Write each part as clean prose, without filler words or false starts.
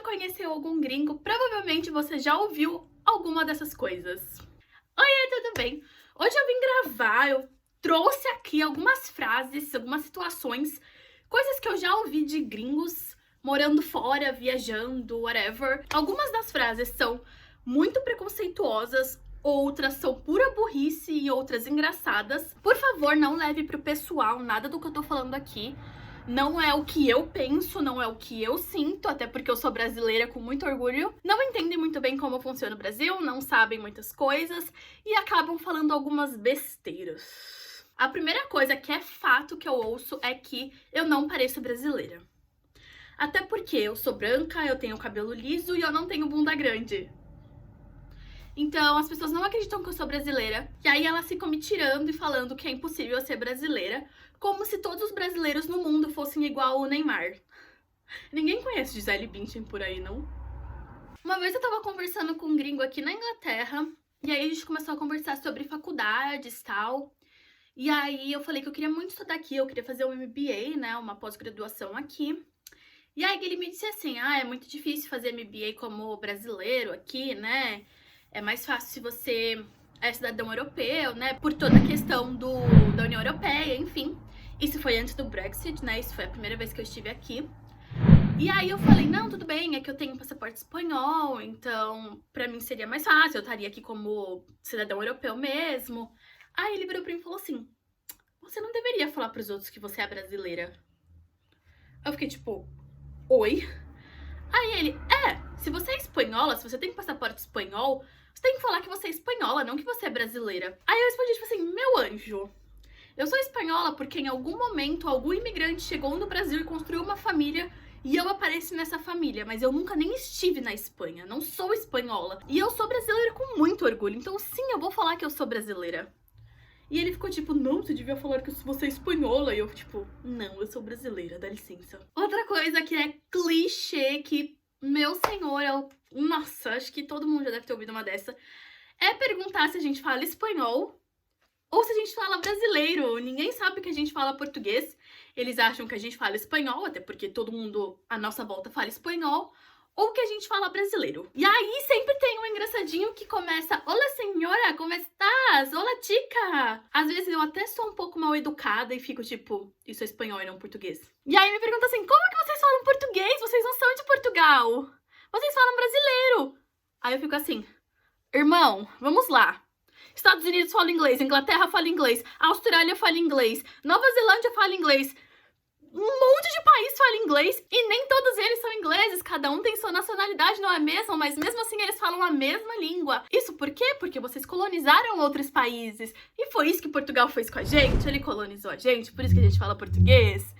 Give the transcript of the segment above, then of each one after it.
já conheceu algum gringo, provavelmente você já ouviu alguma dessas coisas. Oi, tudo bem? Hoje eu vim gravar, eu trouxe aqui algumas frases, algumas situações, coisas que eu já ouvi de gringos morando fora, viajando, whatever. Algumas das frases são muito preconceituosas, outras são pura burrice e outras engraçadas. Por favor, não leve pro pessoal nada do que eu tô falando aqui. Não é o que eu penso, não é o que eu sinto, até porque eu sou brasileira com muito orgulho. Não entendem muito bem como funciona o Brasil, não sabem muitas coisas e acabam falando algumas besteiras. A primeira coisa que é fato que eu ouço é que eu não pareço brasileira. Até porque eu sou branca, eu tenho cabelo liso e eu não tenho bunda grande. Então, as pessoas não acreditam que eu sou brasileira. E aí elas ficam me tirando e falando que é impossível eu ser brasileira, como se todos os brasileiros no mundo fossem igual o Neymar. Ninguém conhece Gisele Bündchen por aí, não? Uma vez eu tava conversando com um gringo aqui na Inglaterra, e aí a gente começou a conversar sobre faculdades e tal. E aí eu falei que eu queria muito estudar aqui, eu queria fazer um MBA, né, uma pós-graduação aqui. E aí ele me disse assim, é muito difícil fazer MBA como brasileiro aqui, né? É mais fácil se você é cidadão europeu, né? Por toda a questão da União Europeia, enfim. Isso foi antes do Brexit, né? Isso foi a primeira vez que eu estive aqui. E aí eu falei, não, tudo bem, é que eu tenho passaporte espanhol, então pra mim seria mais fácil, eu estaria aqui como cidadão europeu mesmo. Aí ele virou pra mim e falou assim, você não deveria falar pros outros que você é brasileira. Eu fiquei tipo, oi? Aí ele, se você é espanhola, se você tem passaporte espanhol, você tem que falar que você é espanhola, não que você é brasileira. Aí eu respondi, tipo assim, meu anjo, eu sou espanhola porque em algum momento algum imigrante chegou no Brasil e construiu uma família e eu apareço nessa família, mas eu nunca nem estive na Espanha, não sou espanhola. E eu sou brasileira com muito orgulho, então sim, eu vou falar que eu sou brasileira. E ele ficou tipo, não, você devia falar que você é espanhola. E eu tipo, não, eu sou brasileira, dá licença. Outra coisa que é clichê, que, meu senhor, nossa, acho que todo mundo já deve ter ouvido uma dessa, é perguntar se a gente fala espanhol ou se a gente fala brasileiro. Ninguém sabe que a gente fala português. Eles acham que a gente fala espanhol, até porque todo mundo à nossa volta fala espanhol, ou que a gente fala brasileiro. E aí sempre tem um engraçadinho que começa, olá senhora, como estás? Olá chica! Às vezes eu até sou um pouco mal educada e fico tipo, isso é espanhol e não português. E aí me pergunta assim, como que vocês falam português? Vocês não são de Portugal. Vocês falam brasileiro. Aí eu fico assim, irmão, vamos lá. Estados Unidos fala inglês, Inglaterra fala inglês, Austrália fala inglês, Nova Zelândia fala inglês. Um monte de país fala inglês e nem todos eles são ingleses, cada um tem sua nacionalidade, não é mesmo? Mas mesmo assim eles falam a mesma língua. Isso por quê? Porque vocês colonizaram outros países. E foi isso que Portugal fez com a gente, ele colonizou a gente, por isso que a gente fala português.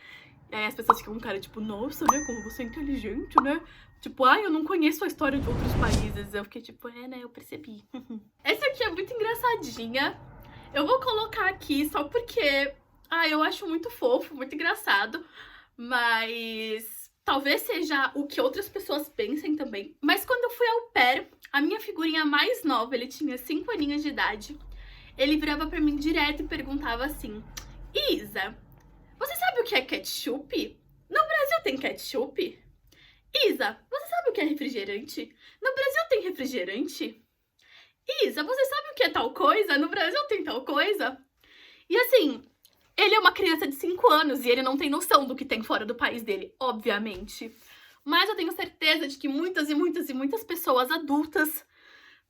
E aí as pessoas ficam com cara tipo, nossa, né, como você é inteligente, né? Tipo, eu não conheço a história de outros países. Eu fiquei tipo, né, eu percebi. Essa aqui é muito engraçadinha. Eu vou colocar aqui só porque... eu acho muito fofo, muito engraçado, mas talvez seja o que outras pessoas pensem também. Mas quando eu fui ao pair, a minha figurinha mais nova, ele tinha 5 aninhos de idade, ele virava pra mim direto e perguntava assim, Isa, você sabe o que é ketchup? No Brasil tem ketchup? Isa, você sabe o que é refrigerante? No Brasil tem refrigerante? Isa, você sabe o que é tal coisa? No Brasil tem tal coisa? E assim... ele é uma criança de 5 anos e ele não tem noção do que tem fora do país dele, obviamente. Mas eu tenho certeza de que muitas e muitas e muitas pessoas adultas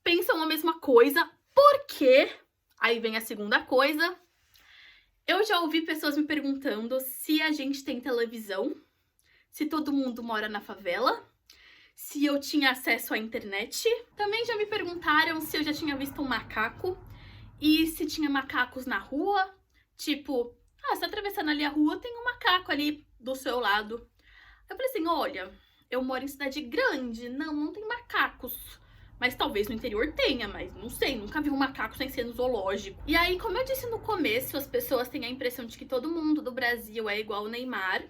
pensam a mesma coisa, porque... aí vem a segunda coisa. Eu já ouvi pessoas me perguntando se a gente tem televisão, se todo mundo mora na favela, se eu tinha acesso à internet. Também já me perguntaram se eu já tinha visto um macaco e se tinha macacos na rua. Tipo, você tá atravessando ali a rua, tem um macaco ali do seu lado. Eu falei assim, olha, eu moro em cidade grande, não tem macacos. Mas talvez no interior tenha, mas não sei, nunca vi um macaco sem ser no zoológico. E aí, como eu disse no começo, as pessoas têm a impressão de que todo mundo do Brasil é igual o Neymar.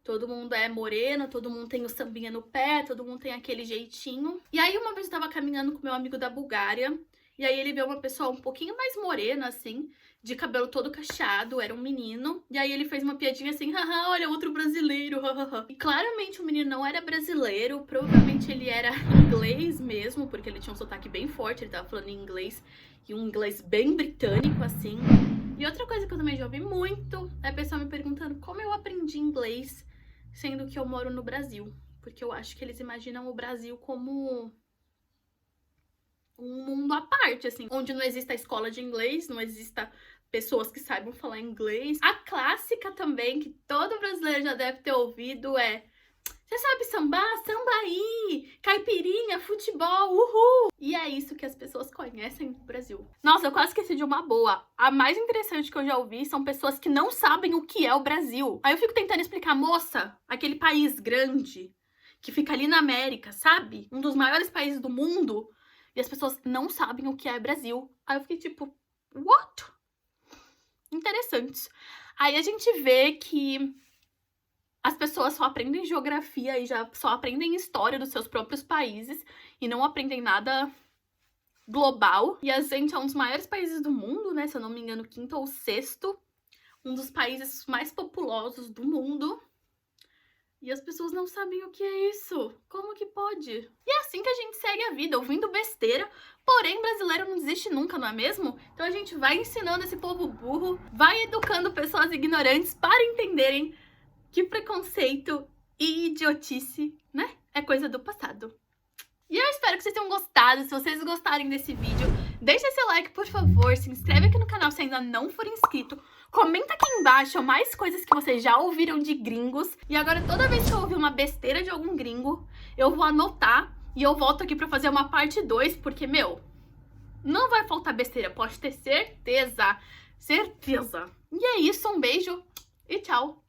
Todo mundo é moreno, todo mundo tem o sambinha no pé, todo mundo tem aquele jeitinho. E aí, uma vez eu tava caminhando com meu amigo da Bulgária, e aí ele vê uma pessoa um pouquinho mais morena, assim, de cabelo todo cacheado, era um menino. E aí ele fez uma piadinha assim, haha, olha, outro brasileiro, hahaha. E claramente o menino não era brasileiro, provavelmente ele era inglês mesmo, porque ele tinha um sotaque bem forte, ele tava falando em inglês, e um inglês bem britânico, assim. E outra coisa que eu também já ouvi muito é a pessoa me perguntando como eu aprendi inglês, sendo que eu moro no Brasil. Porque eu acho que eles imaginam o Brasil como um mundo à parte, assim, onde não exista escola de inglês, não exista pessoas que saibam falar inglês. A clássica também, que todo brasileiro já deve ter ouvido, é: você sabe sambar? Samba aí! Caipirinha, futebol, uhul! E é isso que as pessoas conhecem no Brasil. Nossa, eu quase esqueci de uma boa. A mais interessante que eu já ouvi são pessoas que não sabem o que é o Brasil. Aí eu fico tentando explicar, moça, aquele país grande que fica ali na América, sabe? Um dos maiores países do mundo. E as pessoas não sabem o que é Brasil. Aí eu fiquei tipo, what? Interessante. Aí a gente vê que as pessoas só aprendem geografia e já só aprendem história dos seus próprios países e não aprendem nada global. E a gente é um dos maiores países do mundo, né? Se eu não me engano, quinto ou sexto. Um dos países mais populosos do mundo. E as pessoas não sabem o que é isso. Como que pode? E é assim que a gente segue a vida, ouvindo besteira. Porém, brasileiro não desiste nunca, não é mesmo? Então a gente vai ensinando esse povo burro, vai educando pessoas ignorantes para entenderem que preconceito e idiotice, né, é coisa do passado. E eu espero que vocês tenham gostado. Se vocês gostarem desse vídeo, deixa seu like, por favor. Se inscreve aqui no canal se ainda não for inscrito. Comenta aqui embaixo mais coisas que vocês já ouviram de gringos. E agora, toda vez que eu ouvir uma besteira de algum gringo, eu vou anotar e eu volto aqui pra fazer uma parte 2, porque, meu, não vai faltar besteira, pode ter certeza. Certeza. E é isso, um beijo e tchau.